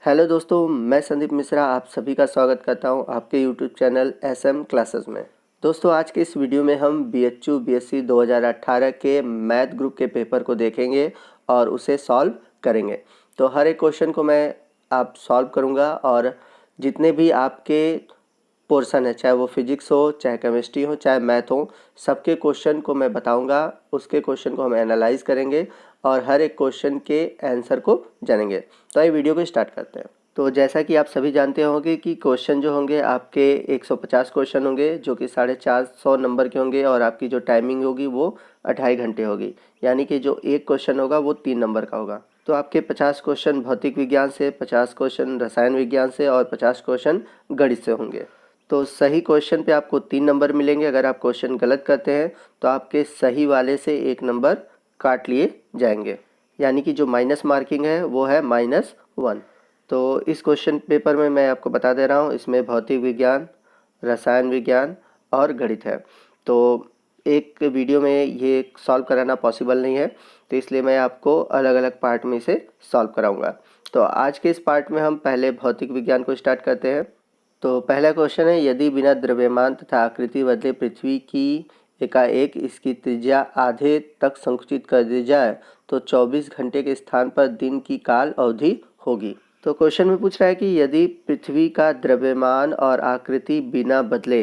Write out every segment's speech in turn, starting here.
Hello दोस्तों, मैं संदीप मिश्रा आप सभी का स्वागत करता हूं आपके यूट्यूब चैनल एसएम क्लासेस में। दोस्तों, आज के इस वीडियो में हम बीएचयू बीएससी 2018 के मैथ ग्रुप के पेपर को देखेंगे और उसे सॉल्व करेंगे। तो हर एक क्वेश्चन को मैं आप सॉल्व करूंगा और जितने भी आपके पोर्शन है, चाहे वो फिजिक्स हो, चाहे केमिस्ट्री हो, चाहे मैथ हो, सबके क्वेश्चन को मैं बताऊंगा। उसके क्वेश्चन को हम एनालाइज करेंगे और हर एक क्वेश्चन के आंसर को जानेंगे। तो आइए वीडियो को स्टार्ट करते हैं। तो जैसा कि आप सभी जानते होंगे कि क्वेश्चन जो होंगे आपके 150 क्वेश्चन होंगे, जो कि 450 नंबर के होंगे और आपकी जो टाइमिंग होगी वो 2.5 घंटे होगी। यानी कि जो एक क्वेश्चन होगा वो 3 नंबर का होगा। तो आपके 50 क्वेश्चन भौतिक विज्ञान से, 50 क्वेश्चन रसायन विज्ञान से और 50 क्वेश्चन गणित से होंगे। तो सही क्वेश्चन पे आपको 3 नंबर मिलेंगे। अगर आप क्वेश्चन गलत करते हैं तो आपके सही वाले से 1 नंबर काट लिए जाएंगे, यानी कि जो माइनस मार्किंग है वो है -1। तो इस क्वेश्चन पेपर में मैं आपको बता दे रहा हूँ, इसमें भौतिक विज्ञान, रसायन विज्ञान और गणित है। तो एक वीडियो में ये सॉल्व कराना पॉसिबल नहीं है, तो इसलिए मैं आपको अलग अलग पार्ट में इसे सॉल्व कराऊंगा। तो आज के इस पार्ट में हम पहले भौतिक विज्ञान को स्टार्ट करते हैं। तो पहला क्वेश्चन है, यदि बिना द्रव्यमान तथा आकृति बदले पृथ्वी की एकाएक इसकी त्रिज्या आधे तक संकुचित कर दी जाए तो 24 घंटे के स्थान पर दिन की काल अवधि होगी। तो क्वेश्चन में पूछ रहा है कि यदि पृथ्वी का द्रव्यमान और आकृति बिना बदले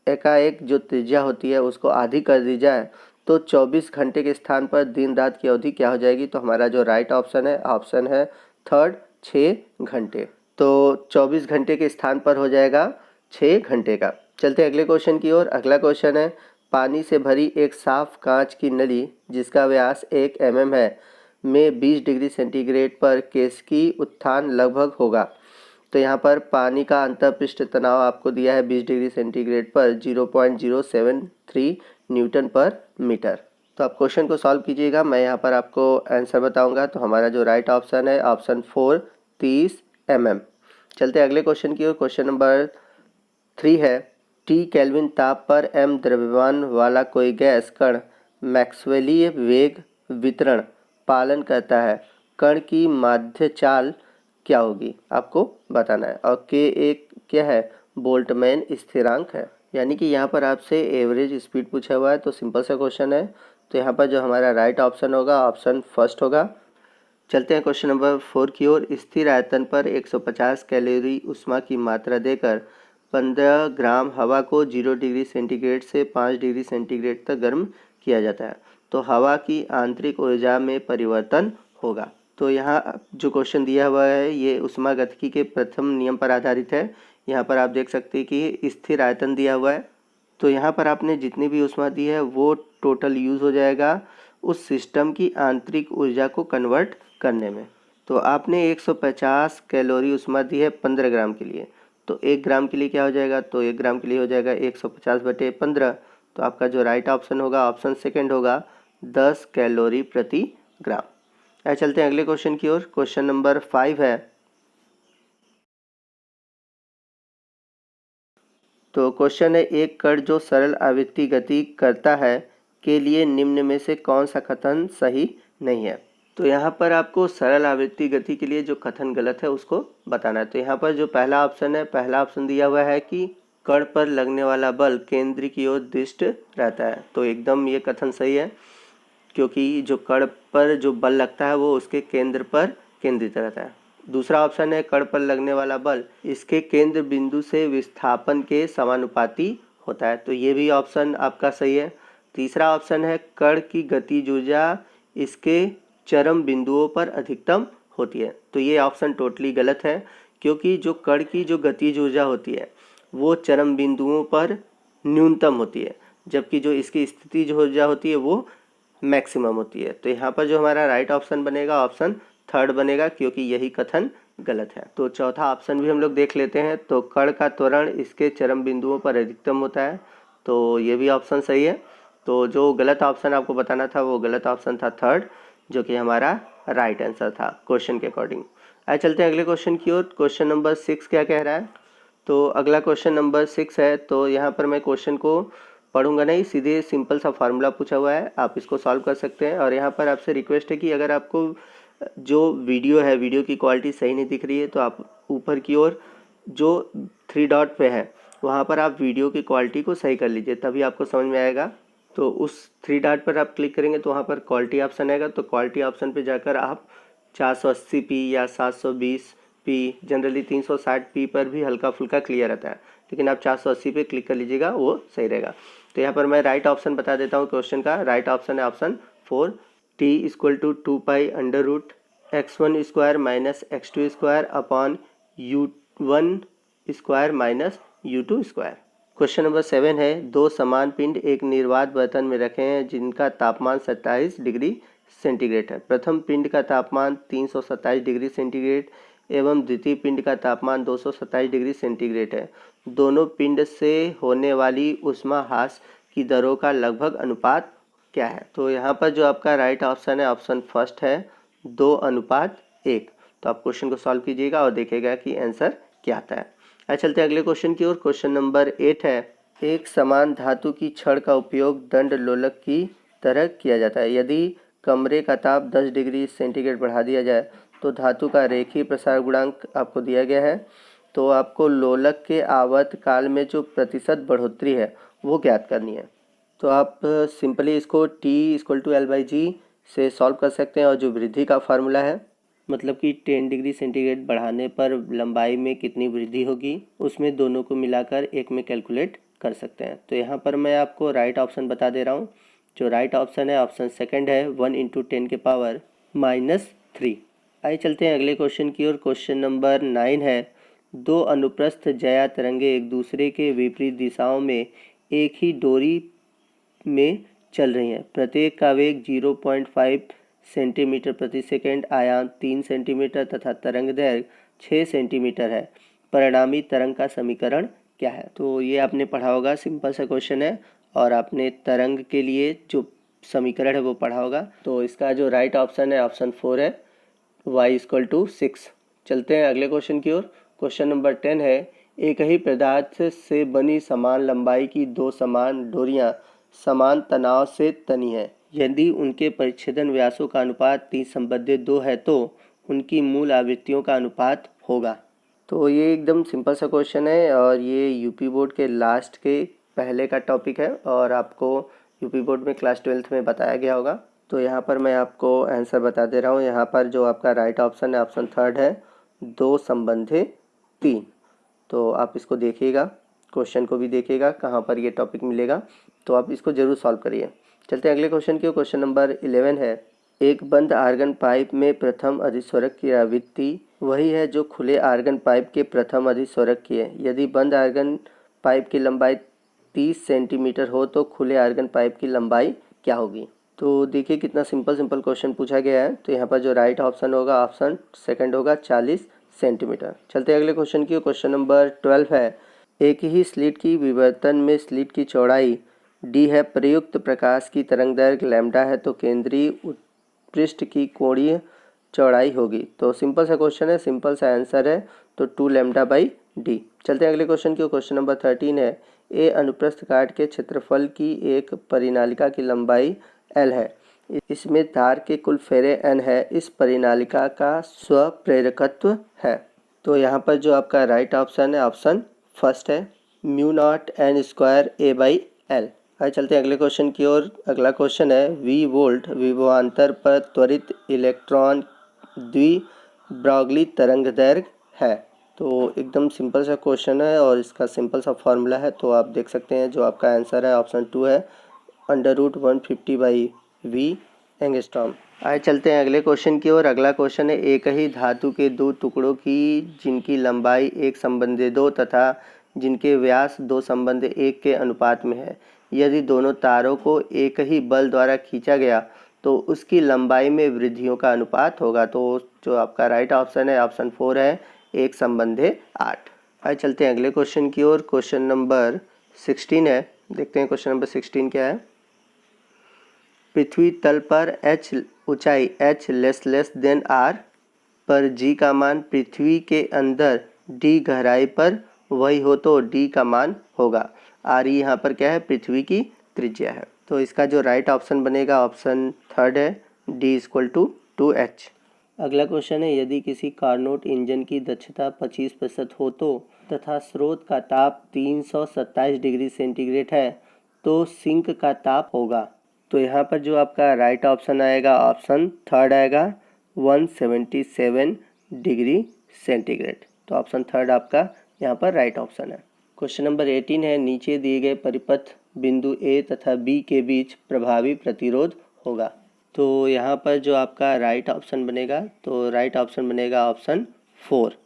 एकाएक जो त्रिज्या होती है उसको आधी कर दी जाए तो 24 घंटे के स्थान पर दिन रात की अवधि क्या हो जाएगी। तो हमारा जो राइट ऑप्शन है थर्ड, 6 घंटे। तो 24 घंटे के स्थान पर हो जाएगा 6 घंटे का। चलते अगले क्वेश्चन की ओर। अगला क्वेश्चन है, पानी से भरी एक साफ कांच की नली जिसका व्यास 1 mm है में 20 डिग्री सेंटीग्रेड पर केशिकी उत्थान लगभग होगा। तो यहाँ पर पानी का अंतःपृष्ठ तनाव आपको दिया है 20 डिग्री सेंटीग्रेड पर 0.073 न्यूटन पर मीटर। तो आप क्वेश्चन को सॉल्व कीजिएगा, मैं यहाँ पर आपको आंसर बताऊंगा। तो हमारा जो राइट ऑप्शन है ऑप्शन 4, 30 mm। चलते अगले क्वेश्चन की ओर। क्वेश्चन नंबर 3 है, टी केल्विन ताप पर m द्रव्यमान वाला कोई गैस कण मैक्सवेलीय वेग वितरण पालन करता है। कण की माध्य चाल क्या होगी, आपको बताना है। और के एक क्या है, बोल्टमैन स्थिरांक है। यानी कि यहाँ पर आपसे एवरेज स्पीड पूछा हुआ है, तो सिंपल सा क्वेश्चन है। तो यहाँ पर जो हमारा राइट ऑप्शन होगा ऑप्शन फर्स्ट होगा। चलते हैं क्वेश्चन नंबर 4 की ओर। स्थिर आयतन पर 150 कैलोरी उष्मा की मात्रा देकर 15 ग्राम हवा को 0 डिग्री सेंटीग्रेड से 5 डिग्री सेंटीग्रेड तक गर्म किया जाता है, तो हवा की आंतरिक ऊर्जा में परिवर्तन होगा। तो यहाँ जो क्वेश्चन दिया हुआ है ये ऊष्मागतिकी के प्रथम नियम पर आधारित है। यहाँ पर आप देख सकते हैं कि स्थिर आयतन दिया हुआ है, तो यहाँ पर आपने जितनी भी ऊष्मा दी है वो टोटल यूज़ हो जाएगा उस सिस्टम की आंतरिक ऊर्जा को कन्वर्ट करने में। तो आपने 150 कैलोरी ऊष्मा दी है 15 ग्राम के लिए, तो 1 ग्राम के लिए क्या हो जाएगा, तो 1 ग्राम के लिए हो जाएगा 150/15। तो आपका जो राइट ऑप्शन होगा ऑप्शन सेकेंड होगा 10 कैलोरी प्रति ग्राम। चलते हैं अगले क्वेश्चन की ओर। क्वेश्चन नंबर 5 है। तो क्वेश्चन है, एक कण जो सरल आवृत्ति गति करता है के लिए निम्न में से कौन सा कथन सही नहीं है। तो यहाँ पर आपको सरल आवृत्ति गति के लिए जो कथन गलत है उसको बताना है। तो यहाँ पर जो पहला ऑप्शन है, पहला ऑप्शन दिया हुआ है कि कण पर लगने वाला बल केंद्र की ओर दृष्ट रहता है, तो एकदम ये कथन सही है, क्योंकि जो कण पर जो बल लगता है वो उसके केंद्र पर केंद्रित रहता है। दूसरा ऑप्शन है, कण पर लगने वाला बल इसके केंद्र बिंदु से विस्थापन के समानुपाती होता है, तो ये भी ऑप्शन आपका सही है। तीसरा ऑप्शन है, कण की गतिज ऊर्जा इसके चरम बिंदुओं पर अधिकतम होती है, तो ये ऑप्शन टोटली गलत है, क्योंकि जो कण की जो गतिज ऊर्जा होती है वो चरम बिंदुओं पर न्यूनतम होती है, जबकि जो इसकी स्थितिज ऊर्जा होती है वो मैक्सिमम होती है। तो यहाँ पर जो हमारा राइट ऑप्शन बनेगा ऑप्शन थर्ड बनेगा, क्योंकि यही कथन गलत है। तो चौथा ऑप्शन भी हम लोग देख लेते हैं। तो कण का त्वरण इसके चरम बिंदुओं पर अधिकतम होता है, तो ये भी ऑप्शन सही है। तो जो गलत ऑप्शन आपको बताना था वो गलत ऑप्शन था थर्ड, जो कि हमारा राइट आंसर था क्वेश्चन के अकॉर्डिंग। आइए चलते हैं अगले क्वेश्चन की ओर। क्वेश्चन नंबर 6 क्या कह रहा है। तो अगला क्वेश्चन नंबर 6 है। तो यहाँ पर मैं क्वेश्चन को पढ़ूंगा नहीं, सीधे सिंपल सा फार्मूला पूछा हुआ है, आप इसको सॉल्व कर सकते हैं। और यहाँ पर आपसे रिक्वेस्ट है कि अगर आपको जो वीडियो है, वीडियो की क्वालिटी सही नहीं दिख रही है तो आप ऊपर की ओर जो 3 डॉट पे है वहाँ पर आप वीडियो की क्वालिटी को सही कर लीजिए, तभी आपको समझ में आएगा। तो उस 3 डॉट पर आप क्लिक करेंगे तो वहाँ पर क्वालिटी ऑप्शन आएगा, तो क्वालिटी ऑप्शन पे जाकर आप 480p या 720p, जनरली 360p पर भी हल्का फुल्का क्लियर रहता है, लेकिन आप 480 पे क्लिक कर लीजिएगा, वो सही रहेगा। तो यहाँ पर मैं राइट ऑप्शन बता देता हूँ क्वेश्चन का। राइट ऑप्शन है option 4, t = 2π√x1² minus x2² upon u1² minus u2²। Question number 7 है, दो समान पिंड एक निर्वात बर्तन में रखे हैं जिनका तापमान 27 डिग्री सेंटीग्रेड है। प्रथम पिंड का तापमान 327 डिग्री सेंटीग्रेड एवं द्वितीय पिंड का तापमान 227 डिग्री सेंटीग्रेड है। दोनों पिंड से होने वाली ऊष्मा ह्रास की दरों का लगभग अनुपात क्या है? तो यहाँ पर जो आपका राइट ऑप्शन है ऑप्शन फर्स्ट है 2:1। तो आप क्वेश्चन को सॉल्व कीजिएगा और देखिएगा कि आंसर क्या आता है। चलते हैं अगले क्वेश्चन की ओर। क्वेश्चन नंबर 8 है, एक समान धातु की छड़ का उपयोग दंड लोलक की तरह किया जाता है। यदि कमरे का ताप 10 डिग्री सेंटीग्रेड बढ़ा दिया जाए तो धातु का रेखीय प्रसार गुणांक आपको दिया गया है। तो आपको लोलक के आवर्त काल में जो प्रतिशत बढ़ोतरी है वो ज्ञात करनी है। तो आप सिंपली इसको T = L/G से सॉल्व कर सकते हैं, और जो वृद्धि का फार्मूला है, मतलब कि 10 डिग्री सेंटीग्रेड बढ़ाने पर लंबाई में कितनी वृद्धि होगी, उसमें दोनों को मिलाकर एक में कैलकुलेट कर सकते हैं। तो यहाँ पर मैं आपको राइट ऑप्शन बता दे रहा हूँ। जो राइट ऑप्शन है ऑप्शन सेकंड है 1 × 10⁻³ आइए चलते हैं अगले क्वेश्चन की ओर। क्वेश्चन नंबर 9 है, दो अनुप्रस्थ ज्या तरंगे एक दूसरे के विपरीत दिशाओं में एक ही डोरी में चल रही हैं। प्रत्येक का वेग 0.5 सेंटीमीटर प्रति सेकंड, आयाम 3 सेंटीमीटर तथा तरंग दैर्घ्य 6 सेंटीमीटर है। परिणामी तरंग का समीकरण क्या है? तो ये आपने पढ़ा होगा, सिंपल सा क्वेश्चन है, और आपने तरंग के लिए जो समीकरण है वो पढ़ा होगा। तो इसका जो राइट ऑप्शन है ऑप्शन 4 है y = 6। चलते हैं अगले क्वेश्चन की ओर। क्वेश्चन नंबर 10 है, एक ही पदार्थ से बनी समान लंबाई की दो समान डोरियां समान तनाव से तनी है। यदि उनके परिच्छेदन व्यासों का अनुपात 3/2 है तो उनकी मूल आवृत्तियों का अनुपात होगा। तो ये एकदम सिंपल सा क्वेश्चन है, और ये यूपी बोर्ड के लास्ट के पहले का टॉपिक है, और आपको यूपी बोर्ड में क्लास 12th में बताया गया होगा। तो यहाँ पर मैं आपको आंसर बता दे रहा हूँ। यहाँ पर जो आपका राइट ऑप्शन है ऑप्शन थर्ड है 2/3। तो आप इसको देखिएगा, क्वेश्चन को भी देखिएगा कहाँ पर ये टॉपिक मिलेगा, तो आप इसको ज़रूर सॉल्व करिए। चलते हैं अगले क्वेश्चन की। क्वेश्चन नंबर 11 है, एक बंद आर्गन पाइप में प्रथम अधिस्वरक की आवृत्ति वही है जो खुले आर्गन पाइप के प्रथम अधिस्वरक की है। यदि बंद आर्गन पाइप की लंबाई 30 सेंटीमीटर हो तो खुले आर्गन पाइप की लंबाई क्या होगी? तो देखिए कितना सिंपल क्वेश्चन पूछा गया है। तो यहाँ पर जो राइट ऑप्शन होगा ऑप्शन सेकंड होगा 40 सेंटीमीटर। चलते हैं अगले क्वेश्चन की। क्वेश्चन नंबर 12 है, एक ही स्लिट की विवर्तन में स्लिट की चौड़ाई d है, प्रयुक्त प्रकाश की तरंग दैर्घ्य लैम्डा है, तो केंद्रीय पृष्ठ की कोणीय चौड़ाई होगी। तो सिंपल सा क्वेश्चन है, सिंपल सा आंसर है, तो 2λ/d। चलते हैं अगले क्वेश्चन की। क्वेश्चन नंबर 13 है, ए अनुप्रस्थ काट के क्षेत्रफल की एक परिनालिका की लंबाई l है, इसमें तार के कुल फेरे n है, इस परिनालिका का स्वप्रेरकत्व है। तो यहाँ पर जो आपका राइट ऑप्शन है ऑप्शन फर्स्ट है μ0n² a/l। आइए चलते हैं अगले क्वेश्चन की ओर। अगला क्वेश्चन है, v वोल्ट विभवांतर पर त्वरित इलेक्ट्रॉन द्विब्रॉग्ली तरंग दैर्घ्य है। तो एकदम सिंपल सा क्वेश्चन है, और इसका सिंपल सा फार्मूला है, तो आप देख सकते हैं जो आपका आंसर है ऑप्शन 2 है √150/v एंगस्ट्रॉम। आइए चलते हैं अगले क्वेश्चन की ओर। अगला क्वेश्चन है, एक ही धातु के दो टुकड़ों की जिनकी लंबाई 1/2 तथा जिनके व्यास 2/1 के अनुपात में है, यदि दोनों तारों को एक ही बल द्वारा खींचा गया तो उसकी लंबाई में वृद्धियों का अनुपात होगा। तो जो आपका राइट ऑप्शन है ऑप्शन 4 है 1/8। आइए चलते हैं अगले क्वेश्चन की ओर। क्वेश्चन नंबर 16 है, देखते हैं क्वेश्चन नंबर 16 क्या है। पृथ्वी तल पर h ऊंचाई h r पर g का मान पृथ्वी के अंदर d गहराई पर वही हो तो d का मान होगा। r यहाँ पर क्या है, पृथ्वी की त्रिज्या है। तो इसका जो राइट ऑप्शन बनेगा ऑप्शन थर्ड है d = 2h। अगला क्वेश्चन है, यदि किसी कार्नोट इंजन की दक्षता 25% हो तो तथा स्रोत का ताप 327 डिग्री सेंटीग्रेड है तो सिंक का ताप होगा। तो यहाँ पर जो आपका राइट ऑप्शन आएगा, ऑप्शन थर्ड आएगा, 177 डिग्री सेंटीग्रेड। तो ऑप्शन थर्ड आपका यहाँ पर राइट ऑप्शन है। क्वेश्चन नंबर 18 है, नीचे दिए गए परिपथ बिंदु ए तथा बी के बीच प्रभावी प्रतिरोध होगा। तो यहाँ पर जो आपका राइट ऑप्शन बनेगा, तो राइट ऑप्शन बनेगा ऑप्शन 4।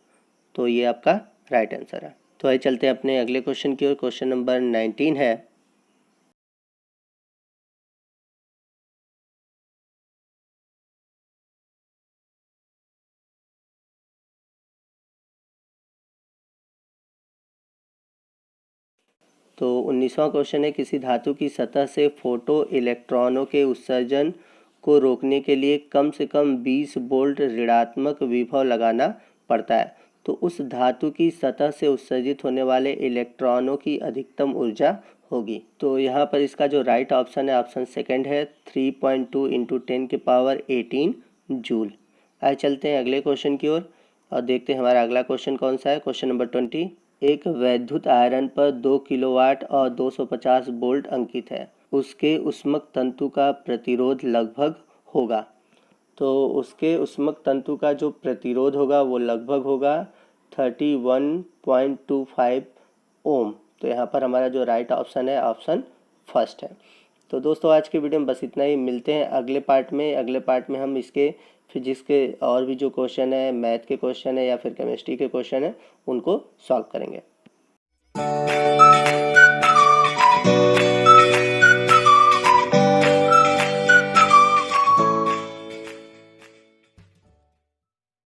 तो ये आपका राइट आंसर है। तो आइए चलते हैं अपने अगले क्वेश्चन की ओर। क्वेश्चन नंबर 19 है, तो 19वां क्वेश्चन है, किसी धातु की सतह से फोटो इलेक्ट्रॉनों के उत्सर्जन को रोकने के लिए कम से कम 20 वोल्ट ऋणात्मक विभव लगाना पड़ता है, तो उस धातु की सतह से उत्सर्जित होने वाले इलेक्ट्रॉनों की अधिकतम ऊर्जा होगी। तो यहाँ पर इसका जो राइट ऑप्शन है, ऑप्शन सेकंड है, 3.2 × 10⁻18 जूल। आइए चलते हैं अगले क्वेश्चन की ओर और देखते हैं हमारा अगला क्वेश्चन कौन सा है। क्वेश्चन नंबर 20, एक वैद्युत आयरन पर 2 किलोवाट और 250 वोल्ट अंकित है, उसके उष्मक तंतु का प्रतिरोध लगभग होगा। तो उसके उष्मक तंतु का जो प्रतिरोध होगा वो लगभग होगा 31.25 ओम। तो यहाँ पर हमारा जो राइट ऑप्शन है, ऑप्शन फर्स्ट है। तो दोस्तों आज के वीडियो में बस इतना ही। मिलते हैं अगले पार्ट में। अगले पार्ट में हम इसके फिजिक्स के और भी जो क्वेश्चन है, मैथ के क्वेश्चन है या फिर केमिस्ट्री के क्वेश्चन है, उनको सॉल्व करेंगे।